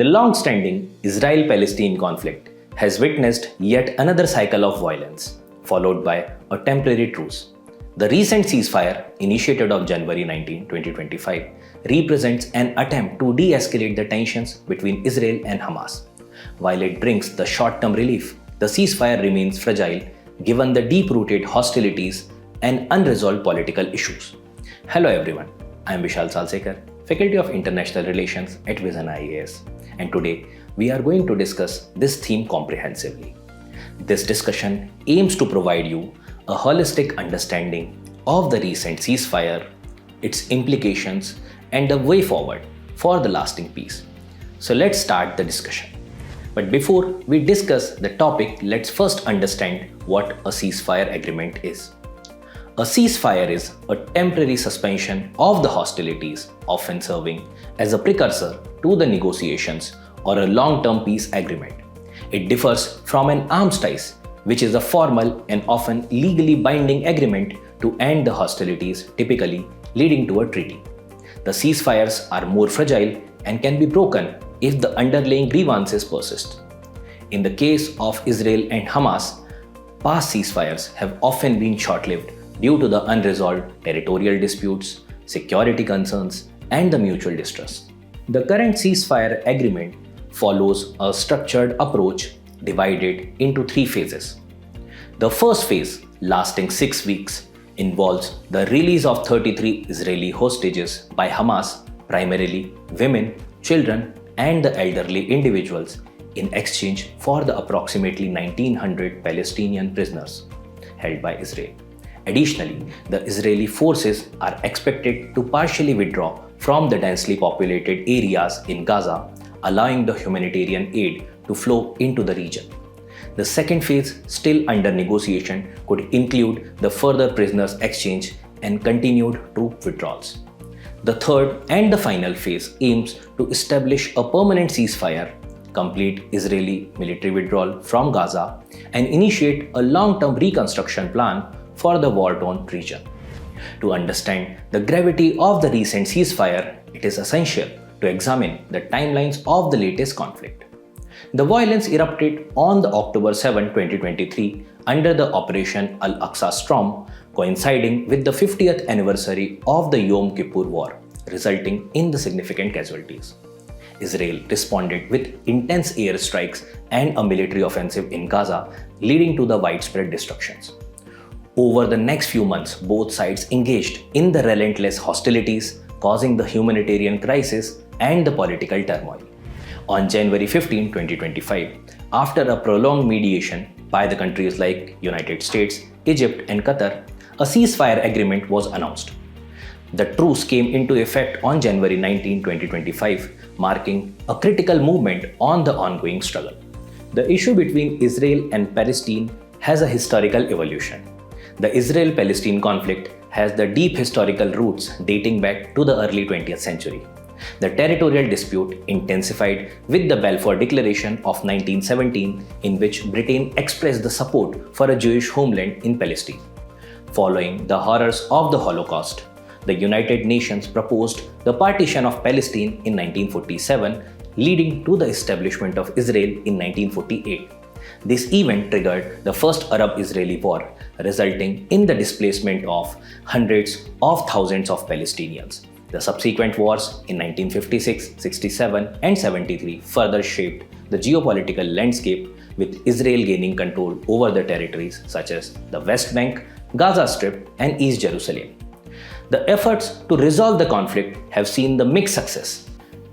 The long-standing Israel-Palestine conflict has witnessed yet another cycle of violence, followed by a temporary truce. The recent ceasefire, initiated on January 19, 2025, represents an attempt to de-escalate the tensions between Israel and Hamas. While it brings the short-term relief, the ceasefire remains fragile given the deep-rooted hostilities and unresolved political issues. Hello everyone, I am Vishal Salsekar, Faculty of International Relations at VisionIAS, and today we are going to discuss this theme comprehensively. This discussion aims to provide you a holistic understanding of the recent ceasefire, its implications, and the way forward for the lasting peace. So let's start the discussion. But before we discuss the topic, let's first understand what a ceasefire agreement is. A ceasefire is a temporary suspension of the hostilities, often serving as a precursor to the negotiations or a long-term peace agreement. It differs from an armistice, which is a formal and often legally binding agreement to end the hostilities, typically leading to a treaty. The ceasefires are more fragile and can be broken if the underlying grievances persist. In the case of Israel and Hamas, past ceasefires have often been short-lived due to the unresolved territorial disputes, security concerns, and the mutual distrust. The current ceasefire agreement follows a structured approach divided into three phases. The first phase, lasting 6 weeks, involves the release of 33 Israeli hostages by Hamas, primarily women, children, and the elderly individuals, in exchange for the approximately 1,900 Palestinian prisoners held by Israel. Additionally, the Israeli forces are expected to partially withdraw from the densely populated areas in Gaza, allowing the humanitarian aid to flow into the region. The second phase, still under negotiation, could include the further prisoners exchange and continued troop withdrawals. The third and the final phase aims to establish a permanent ceasefire, complete Israeli military withdrawal from Gaza, and initiate a long-term reconstruction plan for the war-torn region. To understand the gravity of the recent ceasefire, it is essential to examine the timelines of the latest conflict. The violence erupted on the October 7, 2023 under the Operation Al-Aqsa Storm, coinciding with the 50th anniversary of the Yom Kippur War, resulting in the significant casualties. Israel responded with intense airstrikes and a military offensive in Gaza, leading to the widespread destructions. Over the next few months, both sides engaged in the relentless hostilities, causing the humanitarian crisis and the political turmoil. On January 15, 2025, after a prolonged mediation by the countries like United States, Egypt, and Qatar, a ceasefire agreement was announced. The truce came into effect on January 19, 2025, marking a critical movement on the ongoing struggle. The issue between Israel and Palestine has a historical evolution. The Israel-Palestine conflict has the deep historical roots dating back to the early 20th century. The territorial dispute intensified with the Balfour Declaration of 1917, in which Britain expressed the support for a Jewish homeland in Palestine. Following the horrors of the Holocaust, the United Nations proposed the partition of Palestine in 1947, leading to the establishment of Israel in 1948. This event triggered the First Arab-Israeli War, resulting in the displacement of hundreds of thousands of Palestinians. The subsequent wars in 1956, 67, and 73 further shaped the geopolitical landscape, with Israel gaining control over the territories such as the West Bank, Gaza Strip, and East Jerusalem. The efforts to resolve the conflict have seen the mixed success.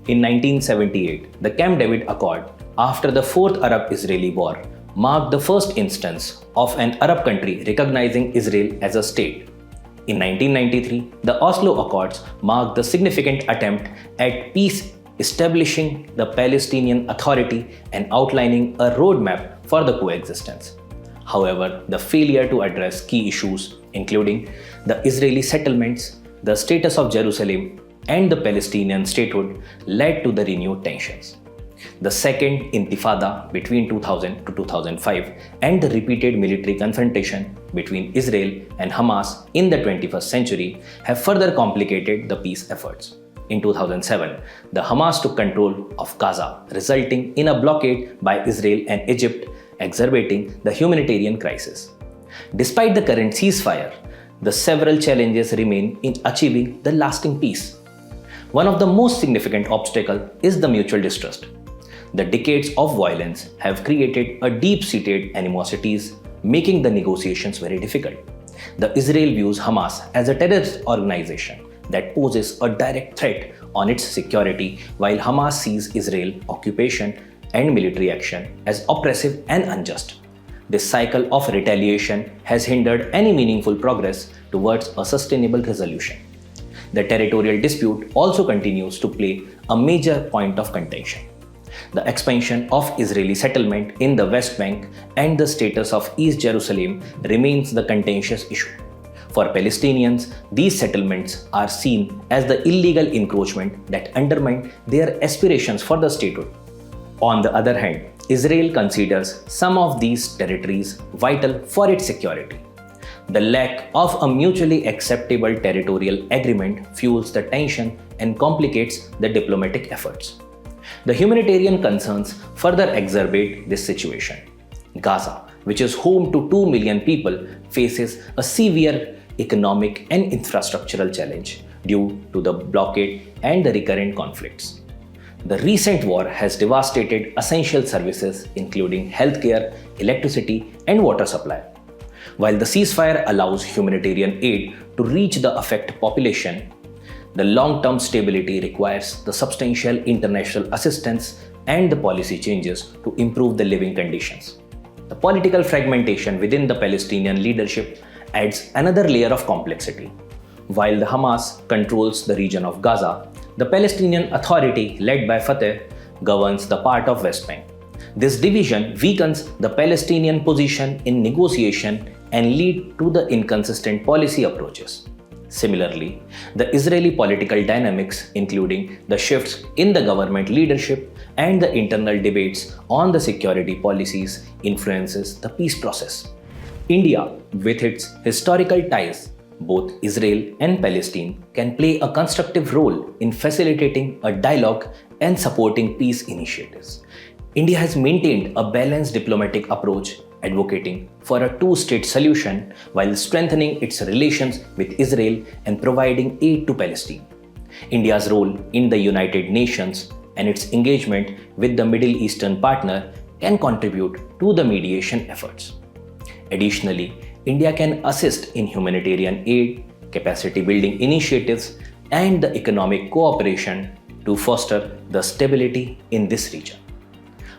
In 1978, the Camp David Accord, after the Fourth Arab-Israeli War, marked the first instance of an Arab country recognizing Israel as a state. In 1993, the Oslo Accords marked the significant attempt at peace, establishing the Palestinian Authority and outlining a roadmap for the coexistence. However, the failure to address key issues, including the Israeli settlements, the status of Jerusalem, and the Palestinian statehood, led to the renewed tensions. The Second Intifada between 2000 to 2005 and the repeated military confrontation between Israel and Hamas in the 21st century have further complicated the peace efforts. in 2007, the Hamas took control of Gaza, resulting in a blockade by Israel and Egypt, exacerbating the humanitarian crisis. Despite the current ceasefire, the several challenges remain in achieving the lasting peace. One of the most significant obstacles is the mutual distrust. The decades of violence have created a deep-seated animosities, making the negotiations very difficult. The Israel views Hamas as a terrorist organization that poses a direct threat on its security, while Hamas sees Israel occupation and military action as oppressive and unjust. This cycle of retaliation has hindered any meaningful progress towards a sustainable resolution. The territorial dispute also continues to play a major point of contention. The expansion of Israeli settlement in the West Bank and the status of East Jerusalem remains the contentious issue. For Palestinians, these settlements are seen as the illegal encroachment that undermine their aspirations for the statehood. On the other hand, Israel considers some of these territories vital for its security. The lack of a mutually acceptable territorial agreement fuels the tension and complicates the diplomatic efforts. The humanitarian concerns further exacerbate this situation. Gaza, which is home to 2 million people, faces a severe economic and infrastructural challenge due to the blockade and the recurrent conflicts. The recent war has devastated essential services including healthcare, electricity, and water supply. While the ceasefire allows humanitarian aid to reach the affected population, the long-term stability requires the substantial international assistance and the policy changes to improve the living conditions. The political fragmentation within the Palestinian leadership adds another layer of complexity. While the Hamas controls the region of Gaza, the Palestinian Authority, led by Fatah, governs the part of West Bank. This division weakens the Palestinian position in negotiation and lead to the inconsistent policy approaches. Similarly, the Israeli political dynamics, including the shifts in the government leadership and the internal debates on the security policies, influences the peace process. India, with its historical ties, both Israel and Palestine, can play a constructive role in facilitating a dialogue and supporting peace initiatives. India has maintained a balanced diplomatic approach, advocating for a two-state solution while strengthening its relations with Israel and providing aid to Palestine. India's role in the United Nations and its engagement with the Middle Eastern partner can contribute to the mediation efforts. Additionally, India can assist in humanitarian aid, capacity building initiatives, and the economic cooperation to foster the stability in this region.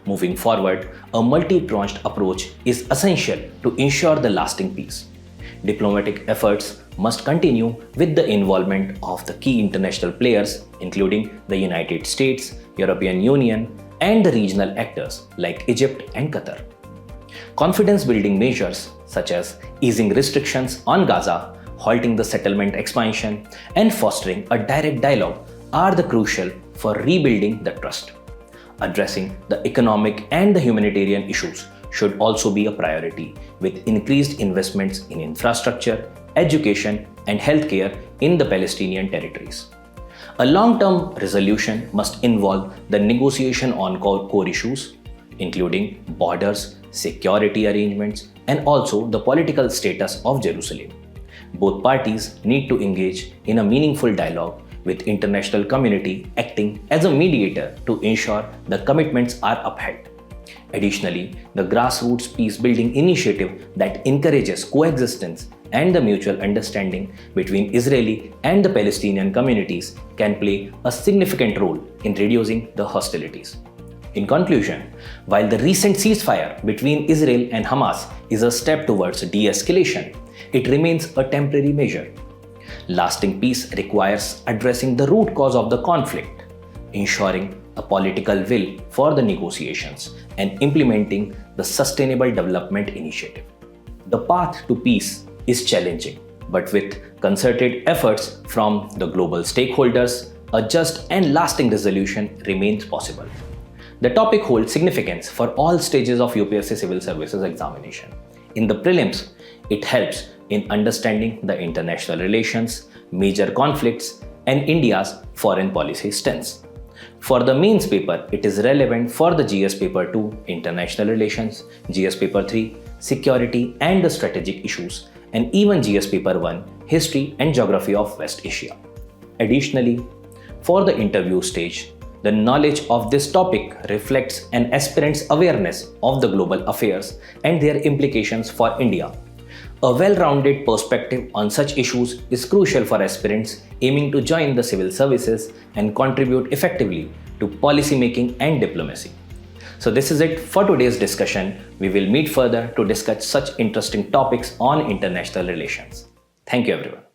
Moving forward, a multi-pronged approach is essential to ensure the lasting peace. Diplomatic efforts must continue with the involvement of the key international players, including the United States, European Union, and the regional actors like Egypt and Qatar. Confidence-building measures such as easing restrictions on Gaza, halting the settlement expansion, and fostering a direct dialogue are the crucial for rebuilding the trust. Addressing the economic and the humanitarian issues should also be a priority, with increased investments in infrastructure, education, and healthcare in the Palestinian territories. A long-term resolution must involve the negotiation on core issues, including borders, security arrangements, and also the political status of Jerusalem. Both parties need to engage in a meaningful dialogue, with international community acting as a mediator to ensure the commitments are upheld. Additionally, the grassroots peace-building initiative that encourages coexistence and the mutual understanding between Israeli and the Palestinian communities can play a significant role in reducing the hostilities. In conclusion, while the recent ceasefire between Israel and Hamas is a step towards de-escalation, it remains a temporary measure. Lasting peace requires addressing the root cause of the conflict, ensuring a political will for the negotiations, and implementing the Sustainable Development Initiative. The path to peace is challenging, but with concerted efforts from the global stakeholders, a just and lasting resolution remains possible. The topic holds significance for all stages of UPSC Civil Services examination. In the prelims, it helps in understanding the international relations, major conflicts, and India's foreign policy stance. For the mains paper, it is relevant for the GS paper 2, international relations, GS paper 3, security and the strategic issues, and even GS paper 1, history and geography of West Asia. Additionally, for the interview stage, the knowledge of this topic reflects an aspirant's awareness of the global affairs and their implications for India. A well-rounded perspective on such issues is crucial for aspirants aiming to join the civil services and contribute effectively to policy making and diplomacy. So this is it for today's discussion. We will meet further to discuss such interesting topics on international relations. Thank you everyone.